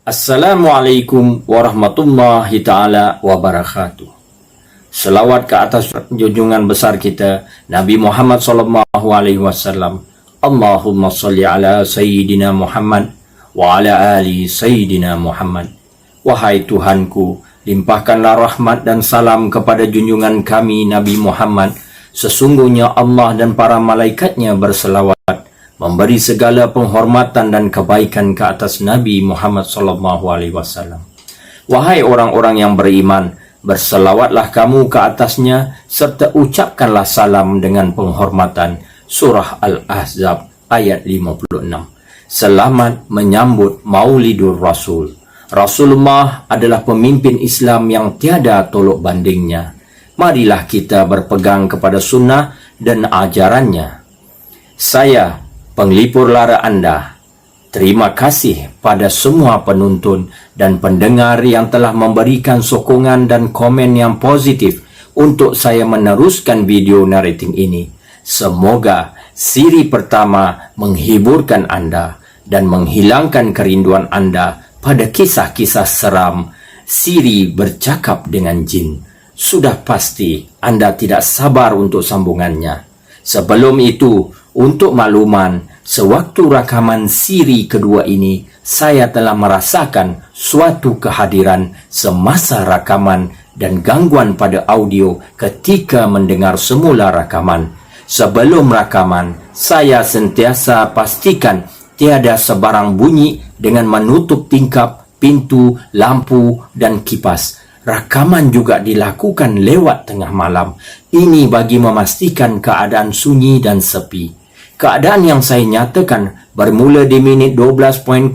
Assalamualaikum warahmatullahi ta'ala wabarakatuh. Selawat ke atas junjungan besar kita Nabi Muhammad sallallahu alaihi wasallam. Allahumma salli ala Sayyidina Muhammad wa ala ali Sayyidina Muhammad. Wahai Tuhanku, limpahkanlah rahmat dan salam kepada junjungan kami Nabi Muhammad. Sesungguhnya Allah dan para malaikatnya berselawat, memberi segala penghormatan dan kebaikan ke atas Nabi Muhammad sallallahu alaihi wasallam. Wahai orang-orang yang beriman, berselawatlah kamu ke atasnya serta ucapkanlah salam dengan penghormatan. Surah Al-Ahzab ayat 56. Selamat menyambut Maulidur Rasul. Rasulullah adalah pemimpin Islam yang tiada tolok bandingnya. Marilah kita berpegang kepada sunnah dan ajarannya. Saya, penglipur lara Anda, terima kasih pada semua penonton dan pendengar yang telah memberikan sokongan dan komen yang positif untuk saya meneruskan video narrating ini. Semoga siri pertama menghiburkan Anda dan menghilangkan kerinduan Anda pada kisah-kisah seram siri bercakap dengan jin. Sudah pasti Anda tidak sabar untuk sambungannya. Sebelum itu, untuk makluman, sewaktu rakaman siri kedua ini, saya telah merasakan suatu kehadiran semasa rakaman dan gangguan pada audio ketika mendengar semula rakaman. Sebelum rakaman, saya sentiasa pastikan tiada sebarang bunyi dengan menutup tingkap, pintu, lampu dan kipas. Rakaman juga dilakukan lewat tengah malam. Ini bagi memastikan keadaan sunyi dan sepi. Keadaan yang saya nyatakan bermula di minit 12.07,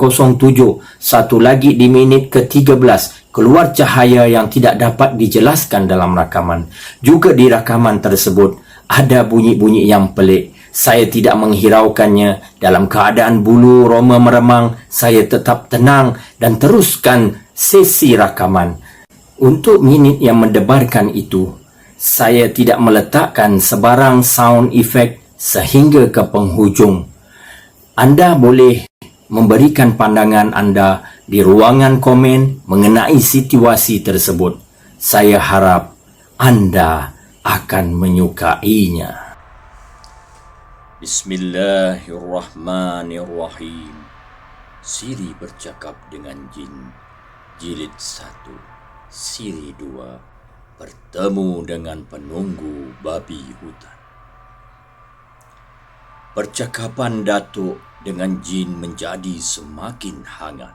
satu lagi di minit ke-13, keluar cahaya yang tidak dapat dijelaskan dalam rakaman. Juga di rakaman tersebut ada bunyi-bunyi yang pelik. Saya tidak menghiraukannya. Dalam keadaan bulu roma meremang, saya tetap tenang dan teruskan sesi rakaman. Untuk minit yang mendebarkan itu, saya tidak meletakkan sebarang sound effect sehingga ke penghujung. Anda boleh memberikan pandangan Anda di ruangan komen mengenai situasi tersebut. Saya harap Anda akan menyukainya. Bismillahirrahmanirrahim. Siri bercakap dengan jin, jilid 1. Siri 2, bertemu dengan penunggu babi hutan. Percakapan Datuk dengan jin menjadi semakin hangat.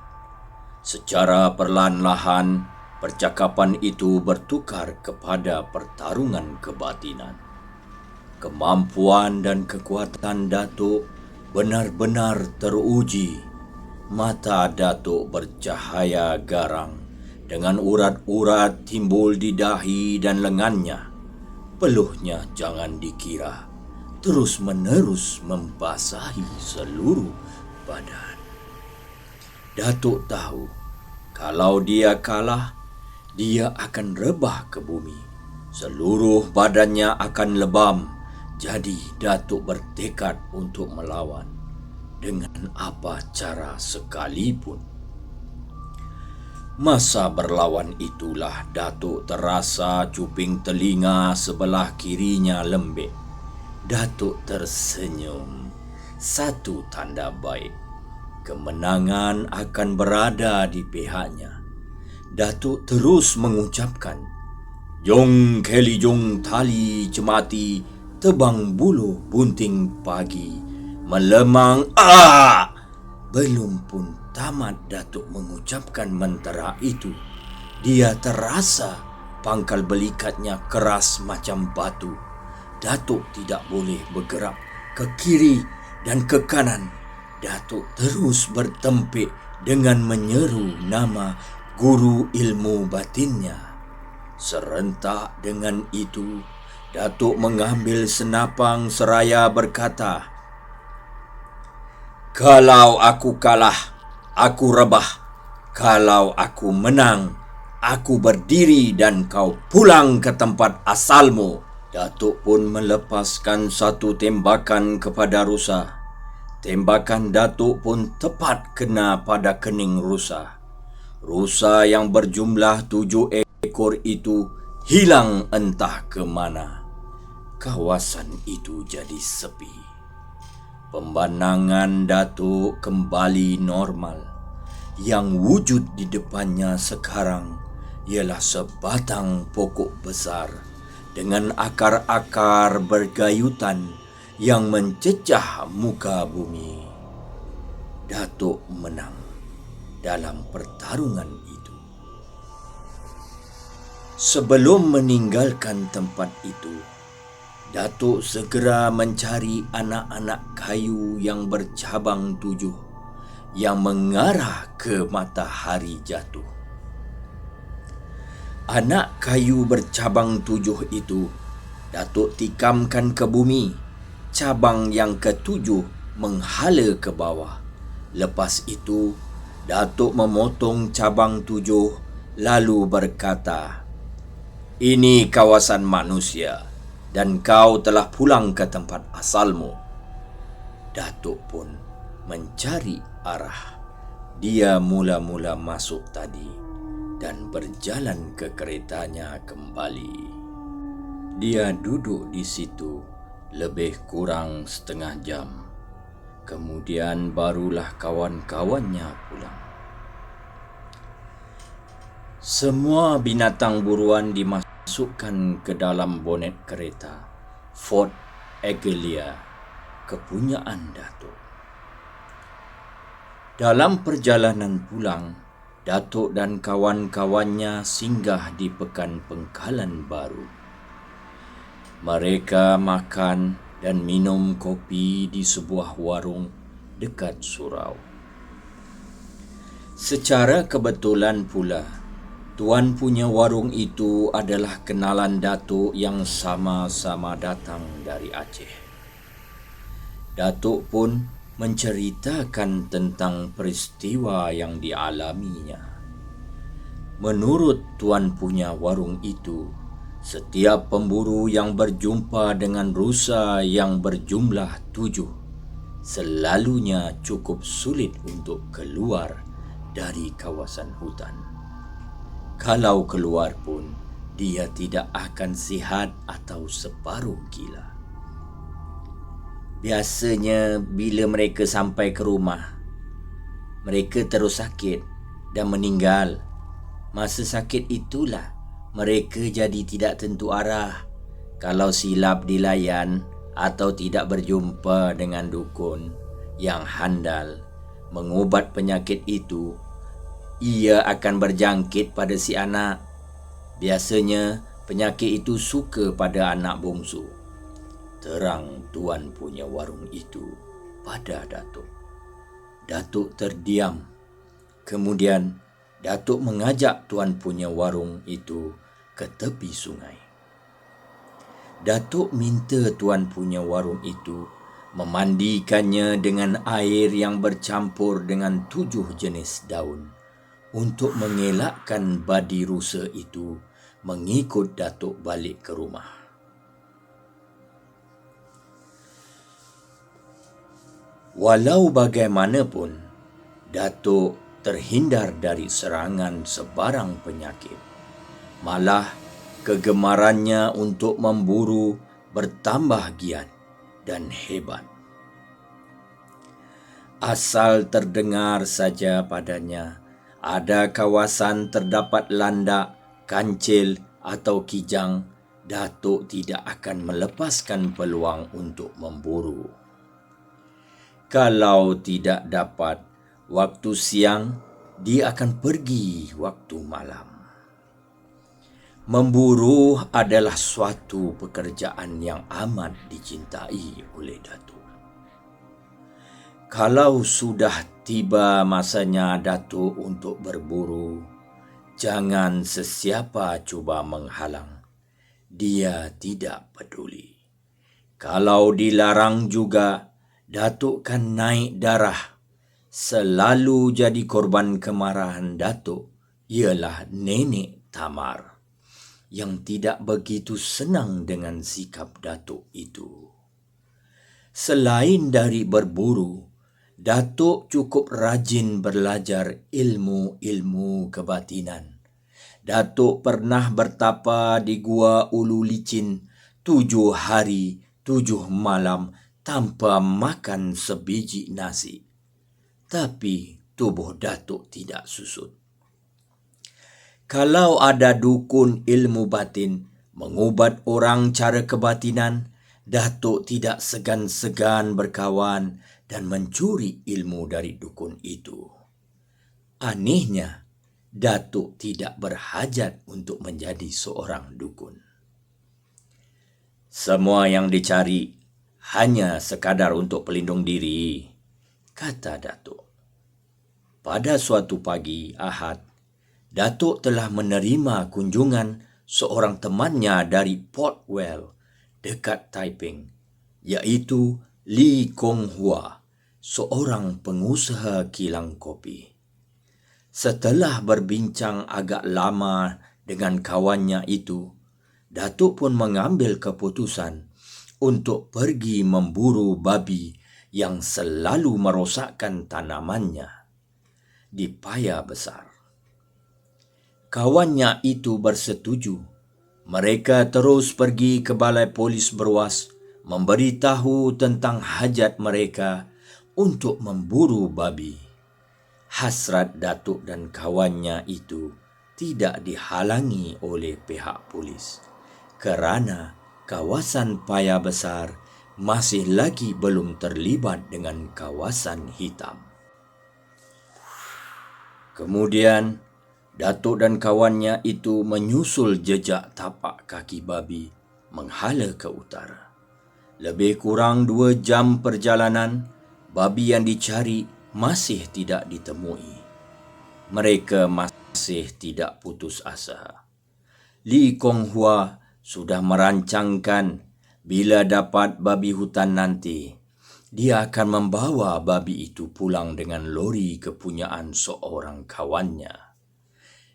Secara perlahan-lahan, percakapan itu bertukar kepada pertarungan kebatinan. Kemampuan dan kekuatan Datuk benar-benar teruji. Mata Datuk bercahaya garang. Dengan urat-urat timbul di dahi dan lengannya. Peluhnya jangan dikira terus-menerus membasahi seluruh badan. Datuk tahu, kalau dia kalah, dia akan rebah ke bumi. Seluruh badannya akan lebam. Jadi Datuk bertekad untuk melawan dengan apa cara sekalipun. Masa berlawan itulah Datuk terasa cuping telinga sebelah kirinya lembik. Datuk tersenyum. Satu tanda baik. Kemenangan akan berada di pihaknya. Datuk terus mengucapkan, "Jong keli jong tali cemati, tebang bulu bunting pagi, melemang Belum pun tamat Datuk mengucapkan mentera itu, dia terasa pangkal belikatnya keras macam batu. Datuk tidak boleh bergerak ke kiri dan ke kanan. Datuk terus bertempik dengan menyeru nama guru ilmu batinnya. Serentak dengan itu, Datuk mengambil senapang seraya berkata, "Kalau aku kalah, aku rebah. Kalau aku menang, aku berdiri dan kau pulang ke tempat asalmu." Datuk pun melepaskan satu tembakan kepada rusa. Tembakan Datuk pun tepat kena pada kening rusa. Rusa yang berjumlah 7 ekor itu hilang entah ke mana. Kawasan itu jadi sepi. Pemandangan Datuk kembali normal. Yang wujud di depannya sekarang ialah sebatang pokok besar dengan akar-akar bergayutan yang mencecah muka bumi. Datuk menang dalam pertarungan itu. Sebelum meninggalkan tempat itu, Datuk segera mencari anak-anak kayu yang bercabang 7 yang mengarah ke matahari jatuh. Anak kayu bercabang 7 itu Datuk tikamkan ke bumi. Cabang yang ke-7 menghala ke bawah. Lepas itu, Datuk memotong cabang 7 lalu berkata, "Ini kawasan manusia dan kau telah pulang ke tempat asalmu." Datuk pun mencari arah. Dia mula-mula masuk tadi dan berjalan ke keretanya kembali. Dia duduk di situ lebih kurang setengah jam. Kemudian barulah kawan-kawannya pulang. Semua binatang buruan dimasukkan ke dalam bonet kereta Ford Agelia, kepunyaan Datuk. Dalam perjalanan pulang, Datuk dan kawan-kawannya singgah di Pekan Pengkalan Baru. Mereka makan dan minum kopi di sebuah warung dekat surau. Secara kebetulan pula, tuan punya warung itu adalah kenalan Datuk yang sama-sama datang dari Aceh. Datuk pun menceritakan tentang peristiwa yang dialaminya. Menurut tuan punya warung itu, setiap pemburu yang berjumpa dengan rusa yang berjumlah 7 selalunya cukup sulit untuk keluar dari kawasan hutan. Kalau keluar pun, dia tidak akan sihat atau separuh gila. Biasanya bila mereka sampai ke rumah, mereka terus sakit dan meninggal. Masa sakit itulah mereka jadi tidak tentu arah. Kalau silap dilayan atau tidak berjumpa dengan dukun yang handal mengubat penyakit itu, ia akan berjangkit pada si anak. Biasanya penyakit itu suka pada anak bongsu. Terang tuan punya warung itu pada Datuk. Datuk terdiam. Kemudian Datuk mengajak tuan punya warung itu ke tepi sungai. Datuk minta tuan punya warung itu memandikannya dengan air yang bercampur dengan 7 jenis daun untuk mengelakkan badi rusa itu mengikut Datuk balik ke rumah. Walau bagaimanapun, Datuk terhindar dari serangan sebarang penyakit. Malah kegemarannya untuk memburu bertambah giat dan hebat. Asal terdengar saja padanya ada kawasan terdapat landak, kancil atau kijang, Datuk tidak akan melepaskan peluang untuk memburu. Kalau tidak dapat waktu siang, dia akan pergi waktu malam. Memburu adalah suatu pekerjaan yang amat dicintai oleh Datuk. Kalau sudah tiba masanya Datuk untuk berburu, jangan sesiapa cuba menghalang. Dia tidak peduli. Kalau dilarang juga, Datuk kan naik darah. Selalu jadi korban kemarahan Datuk ialah Nenek Tamar yang tidak begitu senang dengan sikap Datuk itu. Selain dari berburu, Datuk cukup rajin belajar ilmu-ilmu kebatinan. Datuk pernah bertapa di Gua Ulu Licin 7 hari 7 malam tanpa makan sebiji nasi. Tapi tubuh Datuk tidak susut. Kalau ada dukun ilmu batin mengubat orang cara kebatinan, Datuk tidak segan-segan berkawan dan mencuri ilmu dari dukun itu. Anehnya, Datuk tidak berhajat untuk menjadi seorang dukun. Semua yang dicari hanya sekadar untuk pelindung diri, kata Datuk. Pada suatu pagi Ahad, Datuk telah menerima kunjungan seorang temannya dari Port Well dekat Taiping, iaitu Lee Kong Hua, seorang pengusaha kilang kopi. Setelah berbincang agak lama dengan kawannya itu, Datuk pun mengambil keputusan untuk pergi memburu babi yang selalu merosakkan tanamannya di Paya Besar. Kawannya itu bersetuju. Mereka terus pergi ke balai polis Berwas memberitahu tentang hajat mereka untuk memburu babi. Hasrat Datuk dan kawannya itu tidak dihalangi oleh pihak polis kerana kawasan Paya Besar masih lagi belum terlibat dengan kawasan hitam. Kemudian, Datuk dan kawannya itu menyusul jejak tapak kaki babi menghala ke utara. Lebih kurang 2 jam perjalanan, babi yang dicari masih tidak ditemui. Mereka masih tidak putus asa. Lee Kong Hua sudah merancangkan bila dapat babi hutan nanti, dia akan membawa babi itu pulang dengan lori kepunyaan seorang kawannya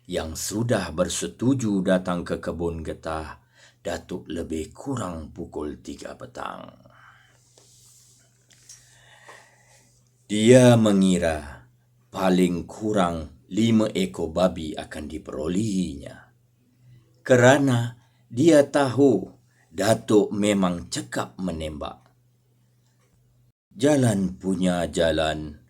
yang sudah bersetuju datang ke kebun getah Datuk lebih kurang pukul 3 petang. Dia mengira paling kurang 5 ekor babi akan diperolehinya. Kerana dia tahu Datuk memang cekap menembak. Jalan punya jalan.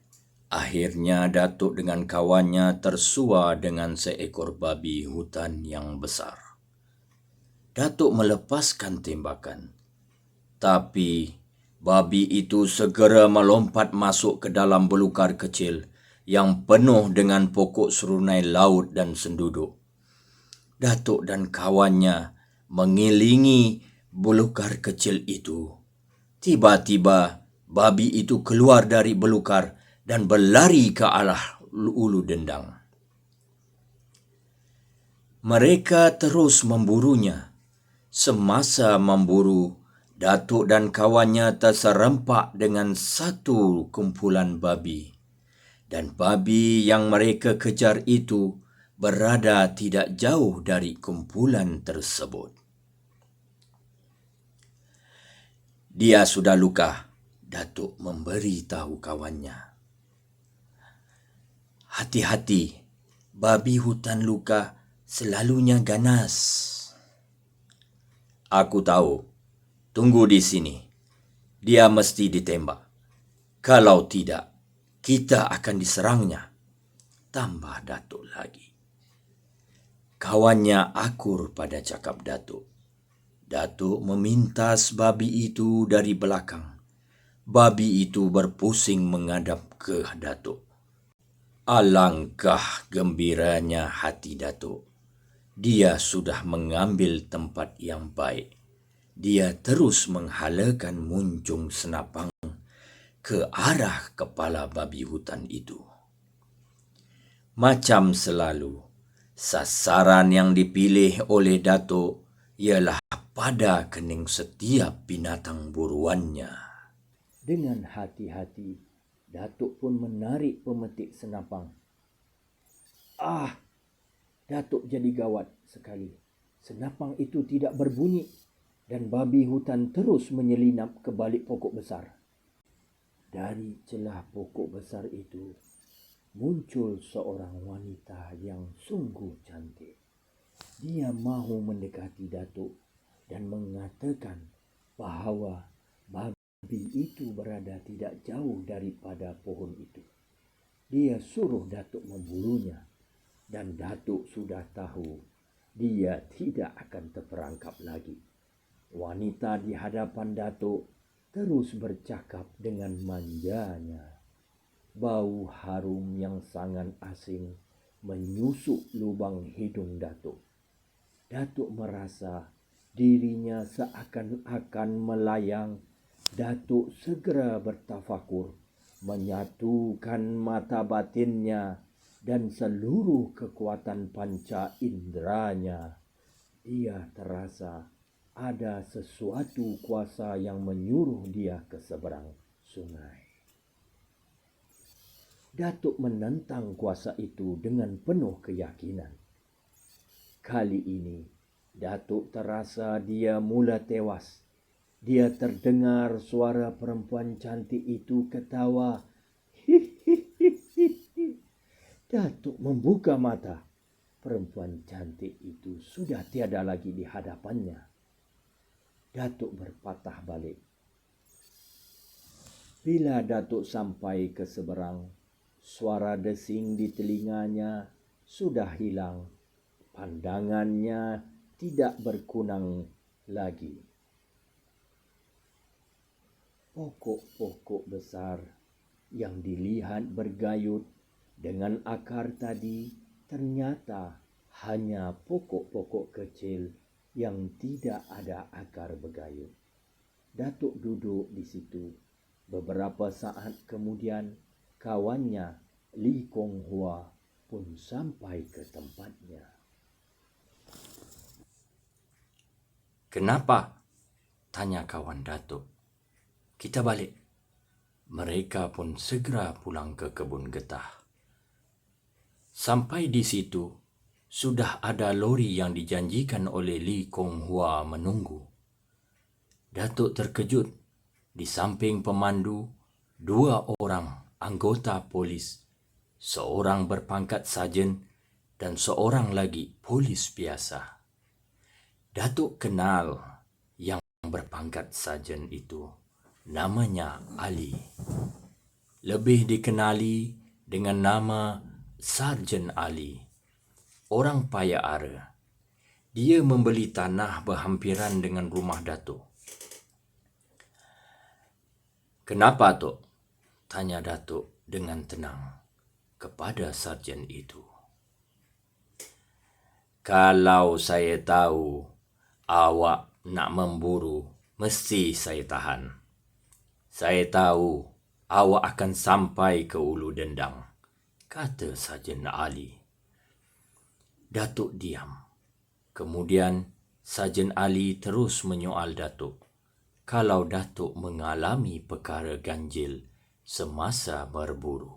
Akhirnya Datuk dengan kawannya tersua dengan seekor babi hutan yang besar. Datuk melepaskan tembakan. Tapi babi itu segera melompat masuk ke dalam belukar kecil yang penuh dengan pokok serunai laut dan senduduk. Datuk dan kawannya mengilingi belukar kecil itu. Tiba-tiba babi itu keluar dari belukar dan berlari ke arah ulu dendang. Mereka terus memburunya. Semasa memburu, Datuk dan kawannya terserempak dengan satu kumpulan babi. Dan babi yang mereka kejar itu berada tidak jauh dari kumpulan tersebut. Dia sudah luka, Datuk memberi tahu kawannya. Hati-hati, babi hutan luka selalunya ganas. Aku tahu, tunggu di sini. Dia mesti ditembak. Kalau tidak, kita akan diserangnya. Tambah Datuk lagi. Kawannya akur pada cakap Datuk. Datuk memintas babi itu dari belakang. Babi itu berpusing menghadap ke Datuk. Alangkah gembiranya hati Datuk. Dia sudah mengambil tempat yang baik. Dia terus menghalakan muncung senapang ke arah kepala babi hutan itu. Macam selalu, sasaran yang dipilih oleh Datuk ialah pada kening setiap binatang buruannya. Dengan hati-hati, Datuk pun menarik pemetik senapang. Datuk jadi gawat sekali. Senapang itu tidak berbunyi dan babi hutan terus menyelinap ke balik pokok besar. Dari celah pokok besar itu muncul seorang wanita yang sungguh cantik. Dia mahu mendekati Datuk dan mengatakan bahawa babi itu berada tidak jauh daripada pohon itu. Dia suruh Datuk memburunya dan Datuk sudah tahu dia tidak akan terperangkap lagi. Wanita di hadapan Datuk terus bercakap dengan manjanya. Bau harum yang sangat asing menyusup lubang hidung Datuk. Datuk merasa dirinya seakan-akan melayang. Datuk segera bertafakur, menyatukan mata batinnya dan seluruh kekuatan panca inderanya. Dia terasa ada sesuatu kuasa yang menyuruh dia ke seberang sungai. Datuk menentang kuasa itu dengan penuh keyakinan. Kali ini, Datuk terasa dia mula tewas. Dia terdengar suara perempuan cantik itu ketawa. Datuk membuka mata. Perempuan cantik itu sudah tiada lagi di hadapannya. Datuk berpatah balik. Bila Datuk sampai ke seberang, suara desing di telinganya sudah hilang. Pandangannya tidak berkunang lagi. Pokok-pokok besar yang dilihat bergayut dengan akar tadi ternyata hanya pokok-pokok kecil yang tidak ada akar bergayut. Datuk duduk di situ. Beberapa saat kemudian, kawannya Li Kong Hua pun sampai ke tempatnya. Kenapa? Tanya kawan Datuk. Kita balik. Mereka pun segera pulang ke kebun getah. Sampai di situ, sudah ada lori yang dijanjikan oleh Li Kong Hua menunggu. Datuk terkejut. Di samping pemandu, 2 orang anggota polis, seorang berpangkat sarjan dan seorang lagi polis biasa. Datuk kenal yang berpangkat sarjan itu. Namanya Ali. Lebih dikenali dengan nama Sarjan Ali. Orang paya ara. Dia membeli tanah berhampiran dengan rumah Datuk. Kenapa, Tok? Tanya Datuk dengan tenang kepada sarjan itu. Kalau saya tahu awak nak memburu, mesti saya tahan. Saya tahu awak akan sampai ke Ulu Dendang, kata Sarjan Ali. Datuk diam. Kemudian Sarjan Ali terus menyoal Datuk kalau Datuk mengalami perkara ganjil semasa berburu.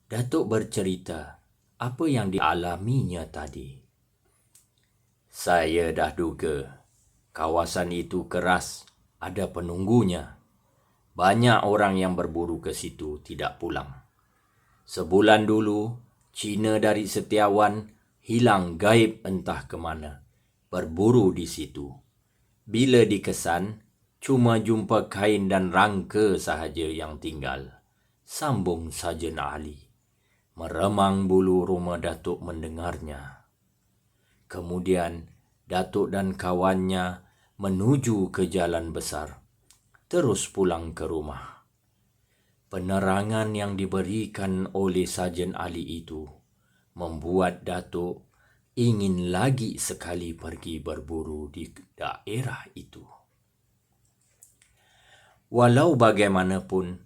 Datuk bercerita apa yang dialaminya tadi. Saya dah duga kawasan itu keras, ada penunggunya. Banyak orang yang berburu ke situ tidak pulang. Sebulan dulu, Cina dari Setiawan hilang gaib entah ke mana. Berburu di situ. Bila dikesan, cuma jumpa kain dan rangka sahaja yang tinggal. Sambung Sarjan Ali. Meremang bulu rumah Datuk mendengarnya. Kemudian, Datuk dan kawannya menuju ke jalan besar, terus pulang ke rumah. Penerangan yang diberikan oleh Sarjan Ali itu membuat Datuk ingin lagi sekali pergi berburu di daerah itu. Walau bagaimanapun,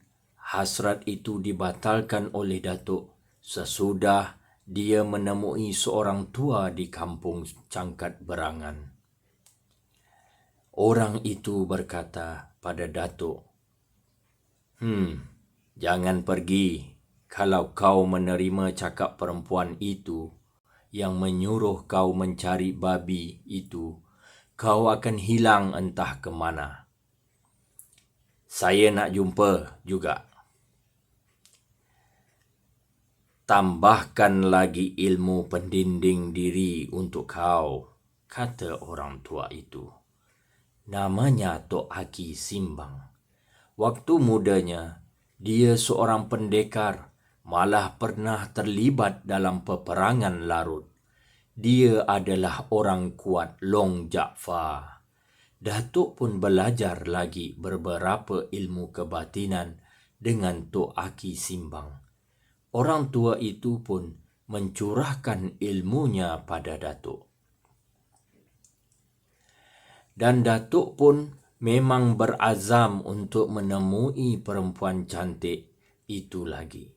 hasrat itu dibatalkan oleh Datuk sesudah dia menemui seorang tua di kampung Cangkat Berangan. Orang itu berkata pada Datuk, jangan pergi kalau kau menerima cakap perempuan itu yang menyuruh kau mencari babi itu, kau akan hilang entah ke mana. Saya nak jumpa juga. Tambahkan lagi ilmu pendinding diri untuk kau, kata orang tua itu. Namanya Tok Aki Simbang. Waktu mudanya, dia seorang pendekar, malah pernah terlibat dalam peperangan Larut. Dia adalah orang kuat Long Jaafar. Datuk pun belajar lagi beberapa ilmu kebatinan dengan Tok Aki Simbang. Orang tua itu pun mencurahkan ilmunya pada Datuk. Dan Datuk pun memang berazam untuk menemui perempuan cantik itu lagi.